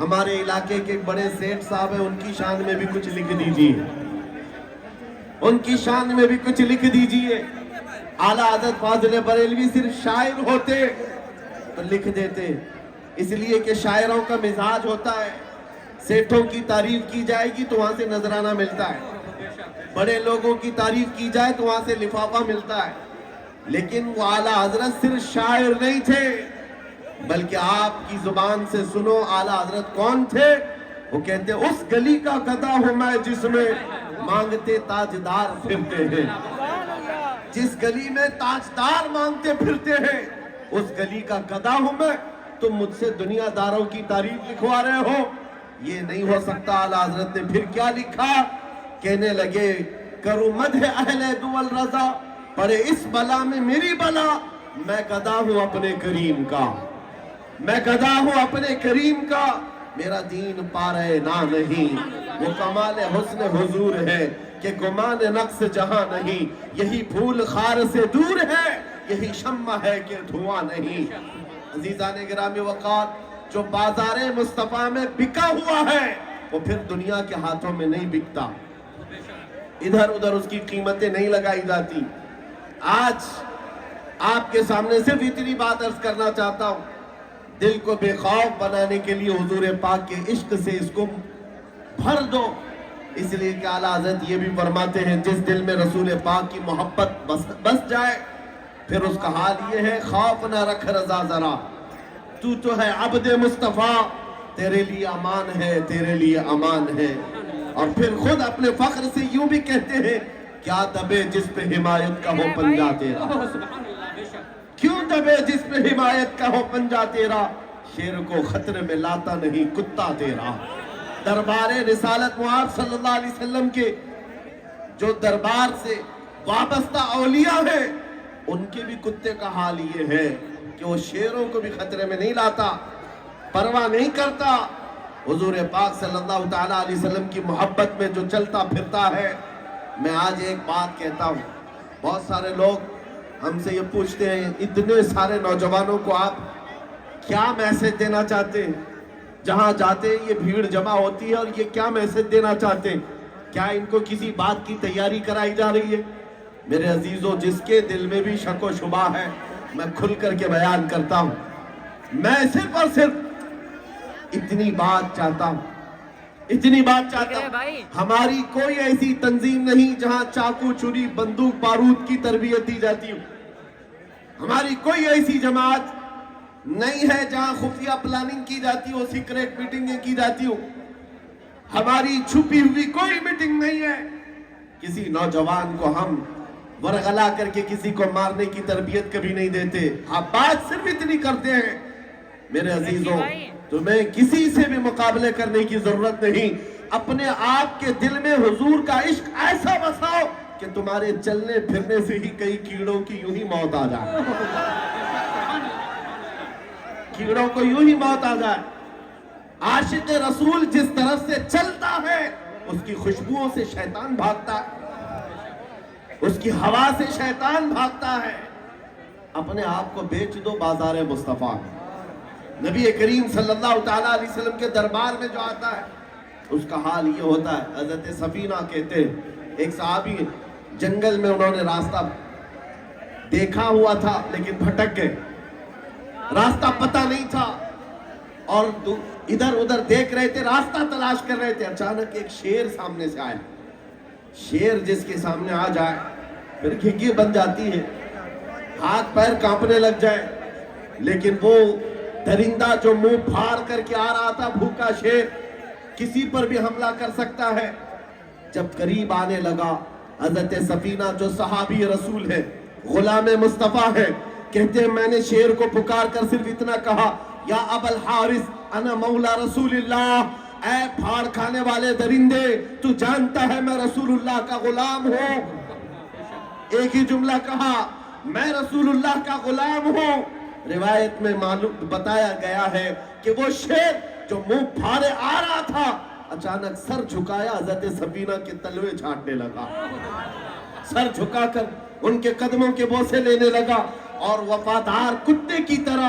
ہمارے علاقے کے ایک بڑے سیٹ صاحب ہیں، ان کی شان میں بھی کچھ لکھ دیجئے، ان کی شان میں بھی کچھ لکھ دیجئے۔ اعلیٰ حضرت فاضل بریلوی صرف شاعر ہوتے تو لکھ دیتے، اس لیے کہ شاعروں کا مزاج ہوتا ہے، سیٹھوں کی تعریف کی جائے گی تو وہاں سے نذرانہ ملتا ہے، بڑے لوگوں کی تعریف کی جائے تو وہاں سے لفافہ ملتا ہے، لیکن وہ اعلیٰ حضرت صرف شاعر نہیں تھے، بلکہ آپ کی زبان سے سنو اعلیٰ حضرت کون تھے؟ وہ کہتے ہیں اس گلی کا گدھا ہوں میں جس میں مانگتے تاجدار پھرتے ہیں، جس گلی میں تاجدار مانگتے پھرتے ہیں اس گلی کا گدھا ہوں میں، تم مجھ سے دنیا داروں کی تعریف لکھوا رہے ہو، یہ نہیں ہو سکتا۔ اعلیٰ حضرت نے پھر کیا لکھا؟ کہنے لگے کروں مدح اہل دول رضا، پڑے اس بلا میں میری بلا، میں گدھا ہوں اپنے کریم کا، میں گدھا ہوں اپنے کریم کا، میرا دین پارے نہ نہیں، وہ کمال حسن حضور ہے کہ گمان نقص جہاں نہیں، یہی پھول خار سے دور ہے، یہی شمع ہے کہ دھواں نہیں۔ عزیزان گرامی وقار، جو بازار مصطفیٰ میں بکا ہوا ہے وہ پھر دنیا کے ہاتھوں میں نہیں بکتا، ادھر ادھر اس کی قیمتیں نہیں لگائی جاتی۔ آج آپ کے سامنے صرف اتنی بات عرض کرنا چاہتا ہوں، دل کو بے خوف بنانے کے لیے حضور پاک کے عشق سے اس کو بھر دو، اس لیے کہ اعلیٰ حضرت یہ بھی فرماتے ہیں جس دل میں رسول پاک کی محبت بس جائے پھر اس کا حال یہ ہے خوف نہ رکھ رضا ذرا، تو ہے عبد مصطفیٰ، تیرے لیے امان ہے، تیرے لیے امان ہے۔ اور پھر خود اپنے فخر سے یوں بھی کہتے ہیں کیا دبے جس پہ حمایت کا ہو پنجا تیرا، کیوں دبے جس پہ حمایت کا ہو پنجا تیرا، شیر کو خطرے میں لاتا نہیں کتا تیرا۔ دربار رسالت معاذ صلی اللہ علیہ وسلم کے جو دربار سے وابستہ اولیاء ہیں ان کے بھی کتے کا حال یہ ہے کہ وہ شیروں کو بھی خطرے میں نہیں لاتا، پرواہ نہیں کرتا، حضور پاک صلی اللہ تعالیٰ علیہ وسلم کی محبت میں جو چلتا پھرتا ہے۔ میں آج ایک بات کہتا ہوں، بہت سارے لوگ ہم سے یہ پوچھتے ہیں اتنے سارے نوجوانوں کو آپ کیا میسج دینا چاہتے ہیں؟ جہاں جاتے ہیں یہ بھیڑ جمع ہوتی ہے اور یہ کیا میسج دینا چاہتے ہیں؟ کیا ان کو کسی بات کی تیاری کرائی جا رہی ہے؟ میرے عزیزوں، جس کے دل میں بھی شک و شبہ ہے میں کھل کر کے بیان کرتا ہوں، میں صرف اور صرف اتنی بات چاہتا ہوں، ہماری کوئی ایسی تنظیم نہیں جہاں چاقو چھری بندوق بارود کی تربیت دی جاتی ہو، ہماری کوئی ایسی جماعت نہیں ہے جہاں خفیہ پلاننگ کی جاتی ہو، سیکریٹ میٹنگیں کی جاتی ہو، ہماری چھپی ہوئی کوئی میٹنگ نہیں ہے۔ کسی نوجوان کو ہم ورغلا کر کے کسی کو مارنے کی تربیت کبھی نہیں دیتے، آپ بات صرف اتنی کرتے ہیں۔ میرے عزیزوں، تمہیں کسی سے بھی مقابلے کرنے کی ضرورت نہیں، اپنے آپ کے دل میں حضور کا عشق ایسا بساؤ کہ تمہارے چلنے پھرنے سے ہی کئی کیڑوں کی یوں ہی موت آ جائے، کیڑوں کو یوں ہی موت آ جائے۔ عاشق رسول جس طرف سے چلتا ہے اس کی خوشبوؤں سے شیطان بھاگتا ہے، اس کی ہوا سے شیطان بھاگتا ہے۔ اپنے آپ کو بیچ دو بازار مصطفیٰ میں، نبی کریم صلی اللہ تعالیٰ علیہ وسلم کے دربار میں جو آتا ہے اس کا حال یہ ہوتا ہے۔ حضرت سفینہ کہتے ہیں ایک صحابی جنگل میں انہوں نے راستہ دیکھا ہوا تھا لیکن بھٹک گئے، راستہ پتہ نہیں تھا اور ادھر ادھر دیکھ رہے تھے، راستہ تلاش کر رہے تھے، اچانک ایک شیر سامنے سے آیا۔ شیر جس کے سامنے آ جائے پھر گھگی بن جاتی ہے، ہاتھ پیر کانپنے لگ جائے، لیکن وہ درندہ جو منہ پھاڑ کر کے آ رہا تھا، بھوکا شیر، کسی پر بھی حملہ کر سکتا ہے۔ جب قریب آنے لگا، حضرت سفینہ جو صحابی رسول ہے، غلام مصطفیٰ ہے، کہتے ہیں میں نے شیر کو پکار کر صرف اتنا کہا یا ابا الحارث انا مولا رسول اللہ، اے پھاڑ کھانے والے درندے تو جانتا ہے میں رسول اللہ کا غلام ہوں۔ ایک ہی جملہ کہا، میں رسول اللہ کا غلام ہوں۔ روایت میں معلوم بتایا گیا ہے کہ وہ شیر جو منہ پھاڑے آ رہا تھا اچانک سر جھکایا، حضرت سفینہ کے تلوے چھاٹنے لگا، سر جھکا کر ان کے قدموں کے بوسے لینے لگا اور وفادار کتے کی طرح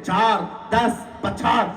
4, 10, 50,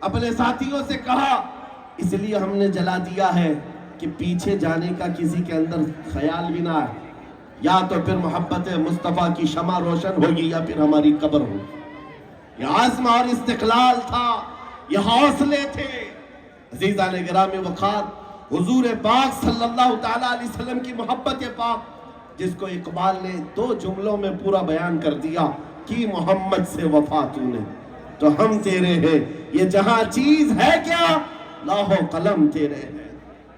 اپنے ساتھیوں سے کہا اس لیے ہم نے جلا دیا ہے کہ پیچھے جانے کا کسی کے اندر خیال بھی نہ آئے، یا تو پھر محبت مصطفیٰ کی شمع روشن ہوگی یا پھر ہماری قبر ہوگی۔ یہ عزم اور استقلال تھا، یہ حوصلے تھے۔ عزیزان گرامی وقار، حضور پاک صلی اللہ تعالیٰ علیہ وسلم کی محبت پاک، جس کو اقبال نے 2 جملوں میں پورا بیان کر دیا کہ محمد سے وفا تو نے تو ہم تیرے ہیں، یہ جہاں چیز ہے کیا لوح و قلم تیرے ہیں۔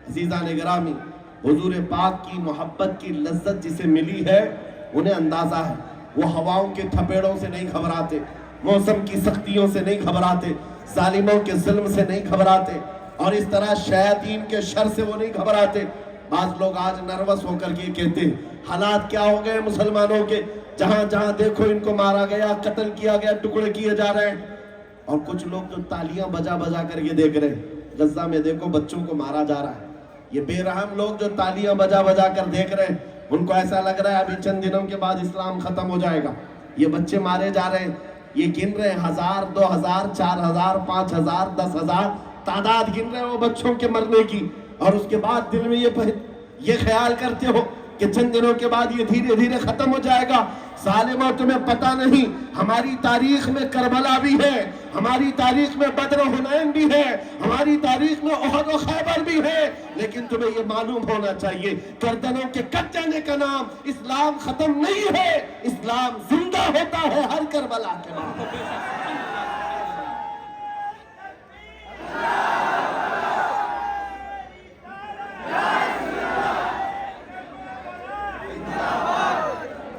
عزیزان گرامی، حضور پاک کی محبت کی لذت جسے ملی ہے انہیں اندازہ ہے، وہ ہواؤں کے تھپیڑوں سے نہیں گھبراتے، موسم کی سختیوں سے نہیں گھبراتے، ظالموں کے ظلم سے نہیں گھبراتے، اور اس طرح شیاطین کے شر سے وہ نہیں گھبراتے۔ بعض لوگ آج نروس ہو کر کے کہتے ہیں حالات کیا ہو گئے مسلمانوں کے، جہاں جہاں دیکھو ان کو مارا گیا، قتل کیا گیا، ٹکڑے کیے جا رہے ہیں۔ اور کچھ لوگ جو تالیاں بجا بجا کر کے دیکھ رہے ہیں، غزہ میں دیکھو بچوں کو مارا جا رہا ہے، یہ بے رحم لوگ جو تالیاں بجا بجا کر دیکھ رہے ہیں، ان کو ایسا لگ رہا ہے ابھی چند دنوں کے بعد اسلام ختم ہو جائے گا۔ یہ بچے مارے جا رہے ہیں، یہ گن رہے ہیں 1000 2000 4000 5000 10,000 تعداد گن رہے ہیں وہ بچوں کے مرنے کی، اور اس کے بعد دل میں یہ خیال کرتے ہو کہ چند دنوں کے بعد یہ دھیرے دھیرے ختم ہو جائے گا۔ ظالموں تمہیں پتہ نہیں ہماری تاریخ میں کربلا بھی ہے، ہماری تاریخ میں بدر و حنین بھی ہے، ہماری تاریخ میں احد و خیبر بھی ہے، لیکن تمہیں یہ معلوم ہونا چاہیے گردنوں کے کٹ جانے کا نام اسلام ختم نہیں ہے، اسلام زندہ ہوتا ہے ہر کربلا کے بعد۔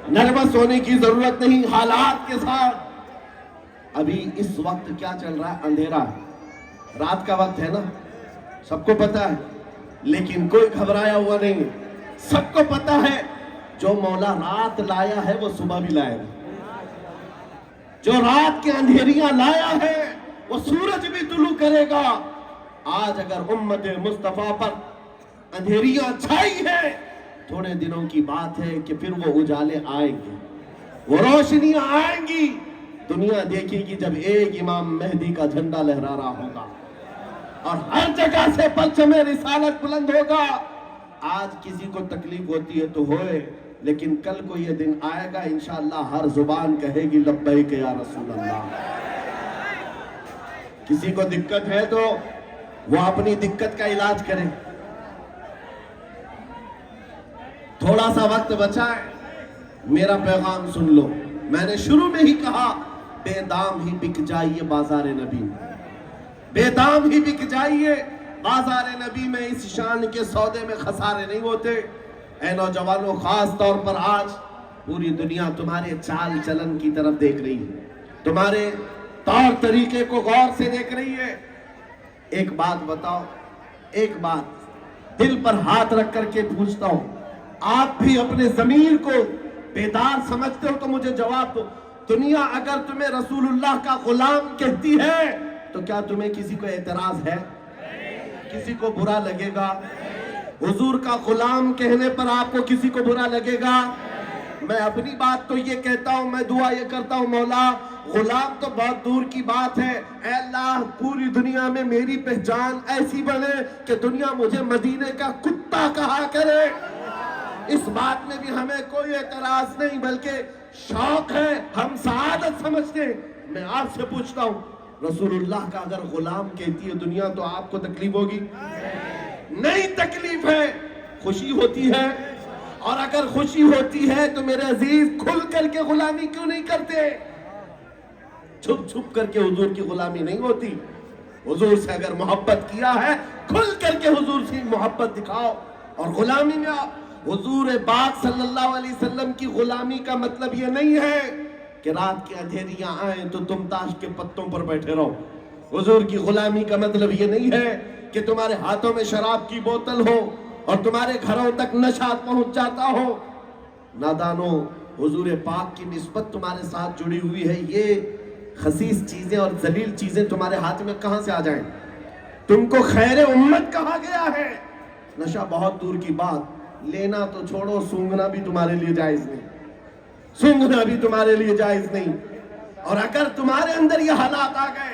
نروس ہونے کی ضرورت نہیں حالات کے ساتھ۔ ابھی اس وقت کیا چل رہا ہے؟ اندھیرا ہے، رات کا وقت ہے نا، سب کو پتا ہے، لیکن کوئی گھبرایا ہوا نہیں ہے۔ سب کو پتا ہے جو مولا رات لایا ہے وہ صبح بھی لائے گا، جو رات کے اندھیریاں لایا ہے وہ سورج بھی طلوع کرے گا۔ آج اگر امت مصطفیٰ پر اندھیریاں چھائی ہیں، تھوڑے دنوں کی بات ہے کہ پھر وہ اجالے آئیں گے، وہ روشنیاں آئیں گی۔ دنیا دیکھے گی جب ایک امام مہدی کا جھنڈا لہرا رہا ہوگا اور ہر جگہ سے پرچم رسالت بلند ہوگا۔ آج کسی کو تکلیف ہوتی ہے تو ہوئے، لیکن کل کو یہ دن آئے گا انشاءاللہ ہر زبان کہے گی لبیک یا رسول اللہ۔ کسی کو دقت ہے تو وہ اپنی دقت کا علاج کرے۔ تھوڑا سا وقت بچا ہے، میرا پیغام سن لو۔ میں نے شروع میں ہی کہا بے دام ہی بک جائیے بازار نبی میں، بے دام ہی بک جائیے بازار نبی میں، اس شان کے سودے میں خسارے نہیں ہوتے۔ اے نوجوانوں، خاص طور پر آج پوری دنیا تمہارے چال چلن کی طرف دیکھ رہی ہے، تمہارے طور طریقے کو غور سے دیکھ رہی ہے۔ ایک بات بتاؤ، ایک بات دل پر ہاتھ رکھ کر کے پوچھتا ہوں، آپ بھی اپنے ضمیر کو بیدار سمجھتے ہو تو مجھے جواب دو۔ دنیا اگر تمہیں رسول اللہ کا غلام کہتی ہے تو کیا تمہیں کسی کو اعتراض ہے؟ کسی کو برا لگے گا؟ حضور کا غلام کہنے پر آپ کو کسی کو برا لگے گا؟ میں اپنی بات تو یہ کہتا ہوں، میں دعا یہ کرتا ہوں مولا غلام تو بہت دور کی بات ہے، اے اللہ پوری دنیا میں میری پہچان ایسی بنے کہ دنیا مجھے مدینے کا کتا کہا کرے۔ اس بات میں بھی ہمیں کوئی اعتراض نہیں، بلکہ شوق ہے، ہم سعادت سمجھتے ہیں۔ میں آپ سے پوچھتا ہوں، رسول اللہ کا اگر غلام کہتی ہے دنیا تو آپ کو تکلیف ہوگی؟ نہیں تکلیف ہے، خوشی ہوتی ہے۔ اور اگر خوشی ہوتی ہے تو میرے عزیز کھل کر کے غلامی کیوں نہیں کرتے؟ چھپ چھپ کر کے حضور کی غلامی نہیں ہوتی۔ حضور سے اگر محبت کیا ہے کھل کر کے حضور سے محبت دکھاؤ اور غلامی میں آؤ۔ حضور پاک صلی اللہ علیہ وسلم کی غلامی کا مطلب یہ نہیں ہے کہ رات کی اندھیریاں آئیں تو تم تاش کے پتوں پر بیٹھے رہو۔ حضور کی غلامی کا مطلب یہ نہیں ہے کہ تمہارے ہاتھوں میں شراب کی بوتل ہو اور تمہارے گھروں تک نشہ پہنچ جاتا ہو۔ نادانو، حضور پاک کی نسبت تمہارے ساتھ جڑی ہوئی ہے، یہ خسیس چیزیں اور ذلیل چیزیں تمہارے ہاتھ میں کہاں سے آ جائیں؟ تم کو خیر امت کہا گیا ہے۔ نشہ بہت دور کی بات، لینا تو چھوڑو، سونگنا بھی تمہارے لیے جائز نہیں، سونگنا بھی تمہارے لیے جائز نہیں۔ اور اگر تمہارے اندر یہ حالات آ گئے،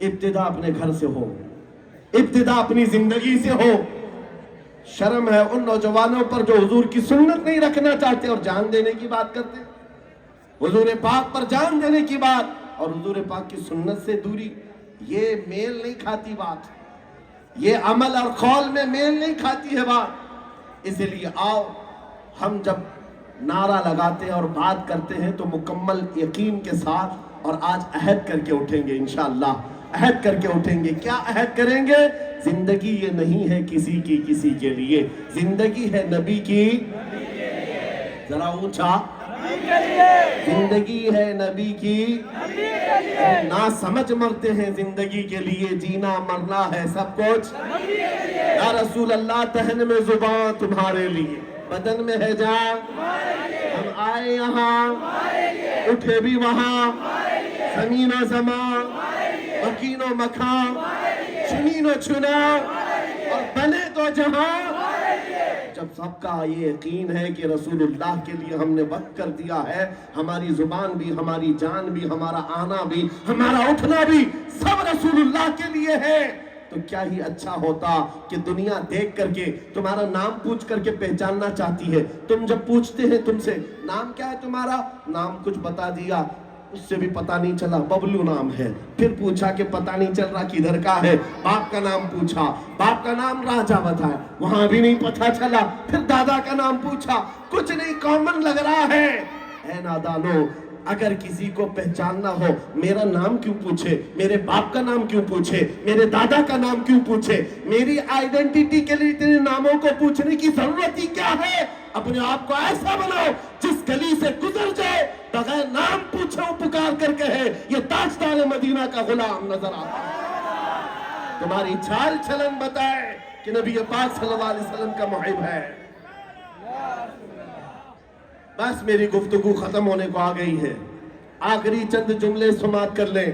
ابتدا اپنے گھر سے ہو، ابتدا اپنی زندگی سے ہو۔ شرم ہے ان نوجوانوں پر جو حضور کی سنت نہیں رکھنا چاہتے اور جان دینے کی بات کرتے، حضور پاک پر جان دینے کی بات اور حضور پاک کی سنت سے دوری، یہ میل نہیں کھاتی بات، یہ عمل اور قول میں میل نہیں کھاتی ہے بات۔ اس لیے آؤ ہم جب نعرہ لگاتے ہیں اور بات کرتے ہیں تو مکمل یقین کے ساتھ اور آج عہد کر کے اٹھیں گے انشاءاللہ، عہد کر کے اٹھیں گے۔ کیا عہد کریں گے؟ زندگی یہ نہیں ہے کسی کی کسی کے لیے، زندگی ہے نبی کی، ذرا اونچا، زندگی ہے نبی کی، نہ سمجھ مرتے ہیں زندگی کے لیے، جینا مرنا ہے سب کچھ یا رسول اللہ، تہن میں زبان تمہارے لیے، بدن میں ہے جان، ہم آئے یہاں اٹھے بھی وہاں، زمین و زمان، مکین و مکان، چنین و چنا اور بنے تو جہاں۔ جب سب کا یہ یقین ہے کہ رسول اللہ کے لیے ہم نے وقت کر دیا ہے، ہماری زبان بھی، ہماری جان بھی، ہمارا آنا بھی، ہمارا اٹھنا بھی سب رسول اللہ کے لیے ہے، تو کیا ہی اچھا ہوتا کہ دنیا دیکھ کر کے تمہارا نام پوچھ کر کے پہچاننا چاہتی ہے۔ تم جب پوچھتے ہیں تم سے نام کیا ہے تمہارا، نام کچھ بتا دیا، اس سے بھی پتہ نہیں چلا ببلو نام ہے، پھر پوچھا کہ پتہ نہیں چل رہا کدھر کا ہے، باپ کا نام پوچھا، باپ کا نام راجہ بتایا، وہاں بھی نہیں پتہ چلا، پھر دادا کا نام پوچھا، کچھ نہیں کامن لگ رہا ہے۔ اے نادانو، اگر کسی کو پہچاننا ہو، میرا نام کیوں پوچھے، میرے باپ کا نام کیوں پوچھے، میرے دادا کا نام کیوں پوچھے، میری آئیڈینٹیٹی کے لیے اتنے ناموں کو پوچھنے کی ضرورت ہی کیا ہے؟ اپنے آپ کو ایسا بناؤ جس گلی سے گزر جائے بغیر نام پوچھے وہ پکار کر کہے یہ تاجدار مدینہ کا غلام نظر آتا ہے۔ تمہاری چال چلن بتائے کہ نبی پاک صلی اللہ علیہ وسلم کا محب ہے۔ بس میری گفتگو ختم ہونے کو آ گئی ہے، آخری چند جملے سماعت کر لیں۔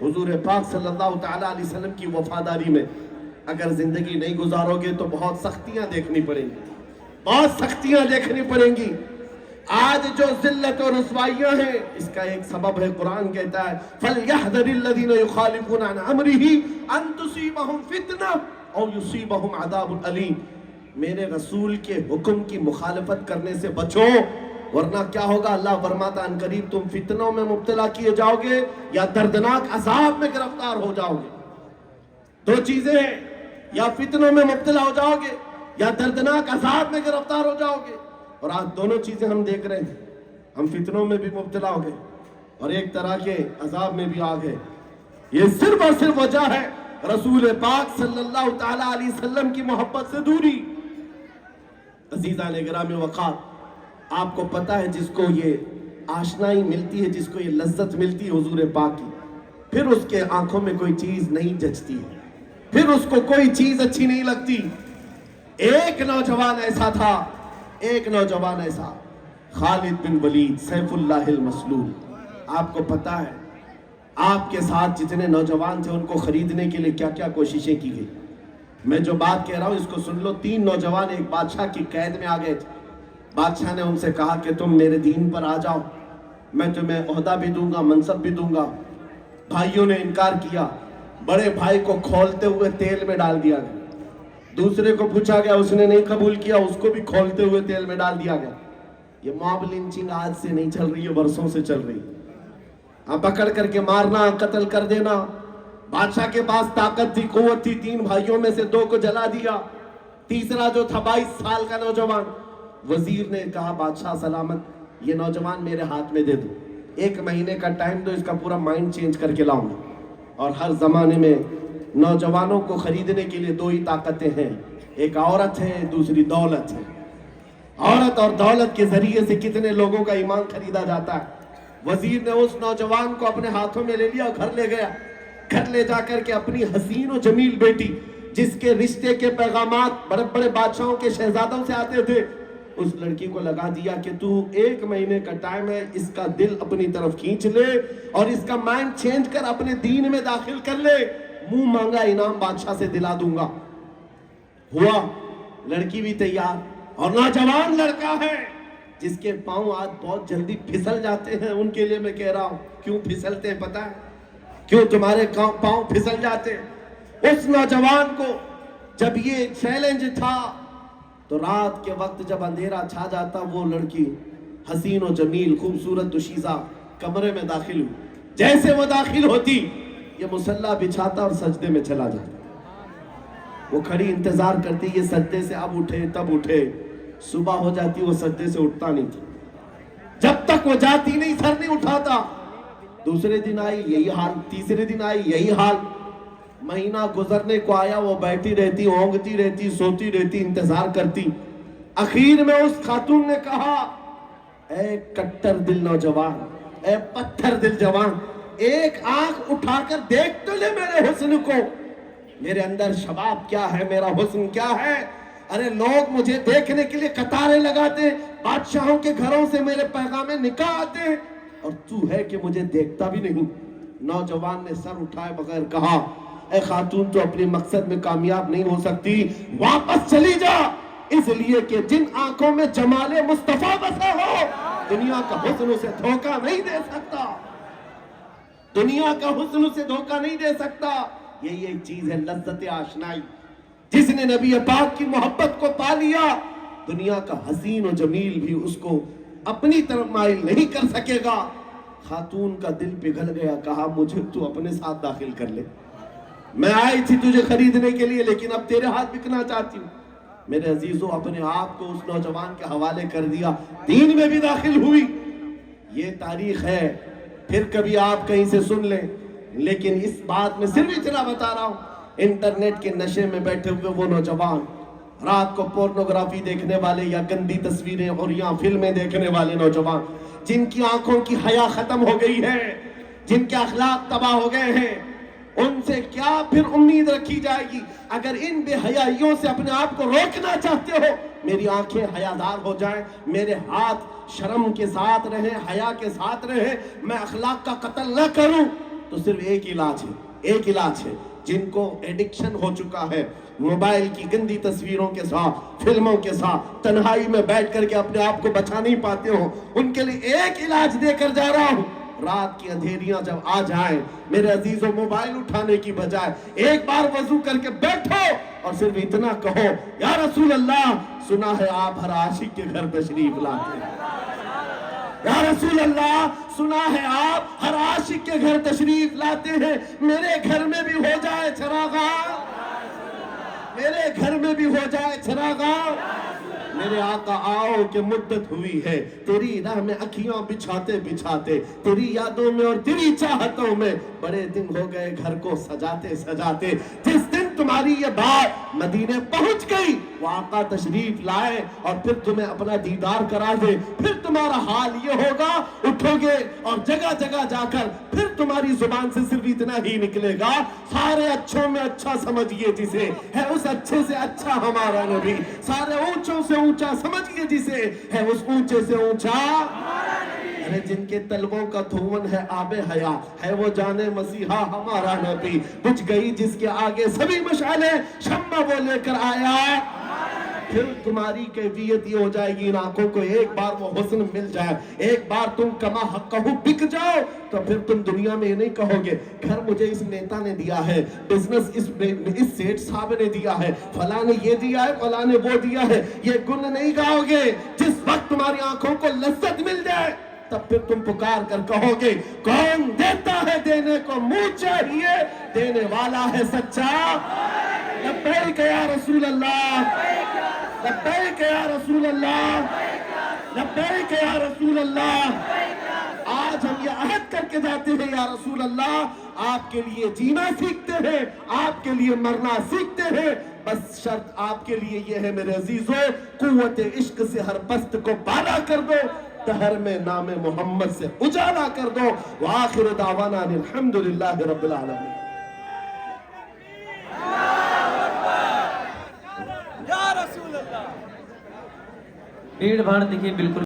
حضور پاک صلی اللہ تعالیٰ علیہ وسلم کی وفاداری میں اگر زندگی نہیں گزارو گے تو بہت سختیاں دیکھنی پڑیں گی، بہت سختیاں دیکھنی پڑیں گی۔ آج جو ذلت اور رسوائیاں ہیں اس کا ایک سبب ہے، قرآن کہتا ہے فَلْيَحْذَرِ الَّذِينَ يُخَالِفُونَ عَنْ أَمْرِهِ أَن تُصِيبَهُمْ فِتْنَةٌ أَوْ يُصِيبَهُمْ عَذَابٌ أَلِيمٌ۔ میرے رسول کے حکم کی مخالفت کرنے سے بچو، ورنہ کیا ہوگا؟ اللہ فرماتا ان قریب تم فتنوں میں مبتلا کیے جاؤ گے یا دردناک عذاب میں گرفتار ہو جاؤ گے۔ دو چیزیں ہیں، یا فتنوں میں مبتلا ہو جاؤ گے یا دردناک عذاب میں گرفتار ہو جاؤ گے۔ اور آج دونوں چیزیں ہم دیکھ رہے ہیں، ہم فتنوں میں بھی مبتلا ہو گئے اور ایک طرح کے عذاب میں بھی آ گئے۔ یہ صرف اور صرف وجہ ہے رسول پاک صلی اللہ تعالیٰ علیہ وسلم کی محبت سے دوری۔ عزیزان گرامی وقار، آپ کو پتہ ہے جس کو یہ آشنائی ملتی ہے، جس کو یہ لذت ملتی ہے حضور پاک کی، پھر اس کے آنکھوں میں کوئی چیز نہیں جچتی، پھر اس کو کوئی چیز اچھی نہیں لگتی۔ ایک نوجوان ایسا تھا، ایک نوجوان ایسا، خالد بن ولید سیف اللہ المسلول۔ آپ کو پتہ ہے آپ کے ساتھ جتنے نوجوان تھے ان کو خریدنے کے لیے کیا کیا کوششیں کی گئی۔ میں جو بات کہہ رہا ہوں اس کو سن لو۔ 3 نوجوان ایک بادشاہ کی قید میں آ گئے تھے۔ بادشاہ نے ان سے کہا کہ تم میرے دین پر آ جاؤ، میں تمہیں عہدہ بھی دوں گا، منصب بھی دوں گا۔ بھائیوں نے انکار کیا، بڑے بھائی کو کھولتے ہوئے تیل میں ڈال دیا گیا، دوسرے کو پوچھا گیا، اس نے نہیں قبول کیا، اس کو بھی کھولتے ہوئے تیل میں ڈال دیا گیا۔ یہ موب لنچنگ آج سے نہیں چل رہی ہے، برسوں سے چل رہی ہے، پکڑ کر کے مارنا، قتل کر دینا۔ بادشاہ کے پاس طاقت تھی، قوت تھی، 3 بھائیوں میں سے 2 کو جلا دیا، تیسرا جو تھا 22 سال کا نوجوان، وزیر نے کہا بادشاہ سلامت یہ نوجوان میرے ہاتھ میں دے دو، 1 مہینے کا ٹائم دو، اس کا پورا مائنڈ چینج کر کے لاؤں گا۔ اور ہر زمانے میں نوجوانوں کو خریدنے کے لیے 2 ہی طاقتیں ہیں، ایک عورت ہے، دوسری دولت ہے۔ عورت اور دولت کے ذریعے سے کتنے لوگوں کا ایمان خریدا جاتا ہے۔ وزیر نے اس نوجوان کو اپنے ہاتھوں میں لے لیا اور گھر لے گیا۔ گھر لے جا کر کے اپنی حسین و جمیل بیٹی، جس کے رشتے کے پیغامات بڑے بڑے بادشاہوں کے شہزادوں سے آتے تھے، اس لڑکی کو لگا دیا کہ تو 1 مہینے کا ٹائم ہے، اس کا دل اپنی طرف کھینچ لے اور اس کا مائنڈ چینج کر اپنے دین میں داخل کر لے، منہ مانگا انعام بادشاہ سے دلا دوں گا۔ ہوا، لڑکی بھی تیار، اور نوجوان لڑکا ہے جس کے پاؤں آج بہت جلدی پھسل جاتے ہیں۔ ان کے لیے میں کہہ رہا ہوں، کیوں پھسلتے ہیں پتہ ہے؟ کیوں تمہارے پاؤں پھسل جاتے؟ اس نوجوان کو جب یہ چیلنج تھا تو رات کے وقت جب اندھیرا چھا جاتا، وہ لڑکی حسین و جمیل خوبصورت دوشیزہ کمرے میں داخل ہوئی، جیسے وہ داخل ہوتی یہ مصلی بچھاتا اور سجدے میں چلا جاتا۔ وہ کھڑی انتظار کرتی، یہ سجدے سے اب اٹھے تب اٹھے، صبح ہو جاتی وہ سجدے سے اٹھتا نہیں تھا، جب تک وہ جاتی نہیں سر نہیں اٹھاتا۔ دوسرے دن آئی یہی حال، تیسرے دن آئی یہی حال، مہینہ گزرنے کو آیا، وہ بیٹھی رہتی، اونگتی رہتی، سوتی رہتی، انتظار کرتی۔ اخیر میں اس خاتون نے کہا، اے کٹر دل نوجوان، اے پتھر دل جوان، ایک آنکھ اٹھا کر دیکھ تو لے میرے حسن کو، میرے اندر شباب کیا ہے، میرا حسن کیا ہے۔ ارے لوگ مجھے دیکھنے کے لیے قطاریں لگاتے، بادشاہوں کے گھروں سے میرے پیغام نکاح آتے، اور تو ہے کہ مجھے دیکھتا بھی نہیں۔ نوجوان نے سر اٹھائے بغیر کہا، اے خاتون تو اپنے مقصد میں کامیاب نہیں ہو سکتی، واپس چلی جا، اس لیے کہ جن آنکھوں میں جمال مصطفیٰ بسا ہو، دنیا کا حسن اسے دھوکہ نہیں دے سکتا، دنیا کا حسن اسے دھوکہ نہیں دے سکتا۔ یہی ایک چیز ہے لذت آشنائی، جس نے نبی پاک کی محبت کو پا لیا، دنیا کا حسین و جمیل بھی اس کو اپنی طرف مائل نہیں کر سکے گا۔ خاتون کا دل پگھل گیا، کہا مجھے تو اپنے ساتھ داخل کر لے، میں آئی تھی تجھے خریدنے کے لیے لیکن اب تیرے ہاتھ بکنا چاہتی ہوں۔ میرے عزیزوں، اپنے آپ کو اس نوجوان کے حوالے کر دیا، دین میں بھی داخل ہوئی۔ یہ تاریخ ہے، پھر کبھی آپ کہیں سے سن لیں، لیکن اس بات میں صرف اتنا بتا رہا ہوں، انٹرنیٹ کے نشے میں بیٹھے ہوئے وہ نوجوان، رات کو پورنوگرافی دیکھنے والے یا گندی تصویریں اور یا فلمیں دیکھنے والے نوجوان، جن کی آنکھوں کی حیا ختم ہو گئی ہے، جن کے اخلاق تباہ ہو گئے ہیں، ان سے کیا پھر امید رکھی جائے گی؟ اگر ان بے حیائیوں سے اپنے آپ کو روکنا چاہتے ہو، میری آنکھیں حیادار ہو جائیں، میرے ہاتھ شرم کے ساتھ رہیں، حیا کے ساتھ رہیں، میں اخلاق کا قتل نہ کروں، تو صرف ایک علاج ہے، ایک علاج ہے۔ جن کو ایڈکشن ہو چکا ہے موبائل کی گندی تصویروں کے ساتھ، فلموں کے ساتھ، تنہائی میں بیٹھ کر کے اپنے آپ کو بچا نہیں پاتے ہو، ان کے لیے ایک علاج دے کر جا رہا ہوں۔ رات کی اندھیریاں جب آ جائیں، میرے عزیزوں، موبائل اٹھانے کی بجائے ایک بار وضو کر کے بیٹھو اور صرف اتنا کہو، یا رسول اللہ، سنا ہے آپ ہر عاشق کے گھر تشریف لاتے ہیں، یا رسول اللہ، سنا ہے آپ ہر عاشق کے گھر تشریف لاتے ہیں، میرے گھر میں بھی ہو جائے چراغاں، میرے گھر میں بھی ہو جائے چراغاں، میرے آقا آؤ کہ مدت ہوئی ہے تیری راہ میں اکھیاں بچھاتے بچھاتے، تیری یادوں میں اور تیری چاہتوں میں بڑے دن ہو گئے گھر کو سجاتے سجاتے، جس دن تمہاری یہ بات مدینے پہنچ گئی، وہ آقا تشریف لائے اور پھر تمہیں اپنا دیدار کرا دے، پھر تمہارا حال یہ ہوگا، اٹھو گے اور جگہ جگہ جا کر پھر تمہاری زبان سے صرف اتنا ہی نکلے گا، سارے اچھوں میں اچھا سمجھئے جسے، ہے اس اچھے سے اچھا ہمارا نبی، سارے اونچوں سے اونچا سمجھئے جسے، ہے اس اونچے سے اونچا ارے جن کے طلبوں کا دھون ہے آب حیات، ہے وہ جان مسیحا ہمارا نبی، بجھ گئی جس کے آگے سبھی مشعلیں، شمع وہ لے کر آیا، پھر تمہاری کیفیت یہ ہو جائے گی، ان آنکھوں کو ایک بار وہ حسن مل جائے، ایک بار تم کما حقہ بک جاؤ، تو پھر تم دنیا میں نہیں کہو گے گھر مجھے اس نیتا نے دیا ہے، بزنس اس سیٹ صاحب نے دیا ہے، فلاں نے یہ دیا ہے، فلاں نے وہ دیا ہے، یہ گن نہیں گاؤ گے۔ جس وقت تمہاری آنکھوں کو لذت مل جائے، تب پھر تم پکار کر کہو گے کون دیتا ہے دینے کو منہ چاہیے، دینے والا ہے سچا، لبیک یا رسول اللہ، لبیک یا رسول اللہ، لبیک یا رسول اللہ۔ آج ہم یہ عہد کر کے جاتے ہیں یا رسول اللہ، آپ کے لیے جینا سیکھتے ہیں، آپ کے لیے مرنا سیکھتے ہیں، بس شرط آپ کے لیے یہ ہے میرے عزیزوں، قوت عشق سے ہر پست کو بالا کر دو، دہر میں نام محمد سے اجالا کر دو، وآخر دعوانا الحمدللہ رب العالمین۔ بھیڑ بھاڑ دیکھیے بالکل